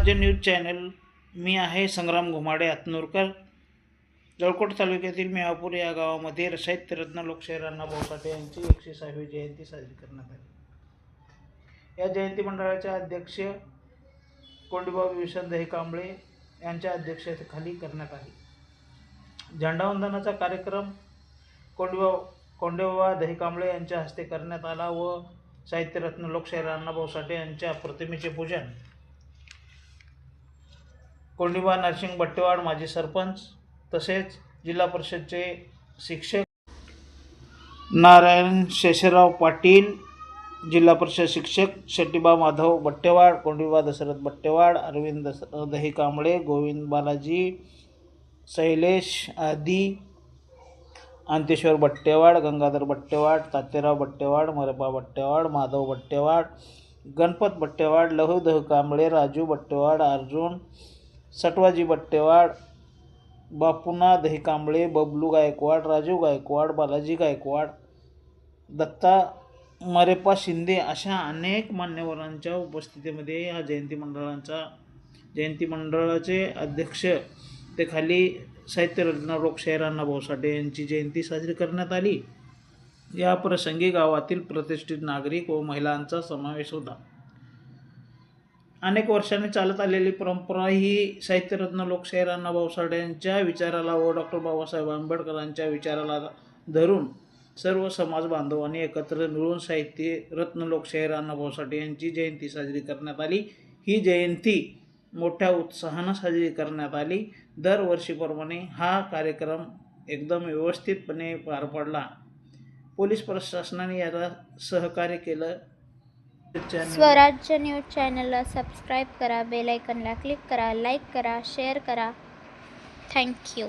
स्वराज्य news channel. मी आहे संग्राम घुमाडे आतनूरकर. जळकोट तालुक्यातील मेवापूर या गावामध्ये साहित्यरत्न लोकशाहीर अण्णाभाऊ साठे यांची 106वी जयंती साजरी करण्यात आली. या जयंती मंडळाचे अध्यक्ष कोंडीबा विसन दहीकांबळे यांच्या अध्यक्षतेखाली करण्यात आली. झेंडावंदनाचा कार्यक्रम कोंडेबा दहीकांबळे यांच्या हस्ते करण्यात आला व साहित्यरत्न लोकशाहीर अण्णाभाऊ साठे यांच्या प्रतिमेचे पूजन कोंडीबा नरसिंग बट्टेवाड माजी सरपंच तसेच जिल्हा परिषदचे शिक्षक नारायण शेषराव पाटील, जिल्हा परिषद शिक्षक शेट्टीबा माधव बट्टेवाड, कोंडीबा दशरथ बट्टेवाड, अरविंद दहीकांबळे, गोविंद बालाजी शैलेश आदी, अंतेश्वर बट्टेवाड, गंगाधर बट्टेवाड, तात्याराव बट्टेवाड, मरपा बट्टेवाड, माधव बट्टेवाड, गणपत बट्टेवाड, लहू दहीकांबळे, राजू बट्टेवाड, अर्जुन सटवाजी बट्टेवाड, बापूना दहीकांबळे, बबलू गायकवाड, राजू गायकवाड, बालाजी गायकवाड, दत्ता मरेपा शिंदे अशा अनेक मान्यवरांच्या उपस्थितीमध्ये या जयंती मंडळाचे अध्यक्ष ते खाली साहित्यरत्न लोकशाहीर अण्णाभाऊ साठे यांची जयंती साजरी करण्यात आली. या प्रसंगी गावातील प्रतिष्ठित नागरिक व महिलांचा समावेश होता. अनेक वर्षांनी चालत आलेली परंपरा ही साहित्यरत्न लोकशाहीर अण्णाभाऊ साठे यांच्या विचाराला व डॉक्टर बाबासाहेब आंबेडकरांच्या विचाराला धरून सर्व समाज बांधवांनी एकत्र मिळून साहित्यरत्न लोकशाहीर अण्णाभाऊ साठे यांची जयंती साजरी करण्यात आली. ही जयंती मोठ्या उत्साहानं साजरी करण्यात आली. दरवर्षीप्रमाणे हा कार्यक्रम एकदम व्यवस्थितपणे पार पडला. पोलीस प्रशासनाने याला सहकार्य केलं. स्वराज्य न्यूज चॅनलला सबस्क्राईब करा, बेल आयकॉनला क्लिक करा, लाईक करा, शेअर करा. थँक्यू.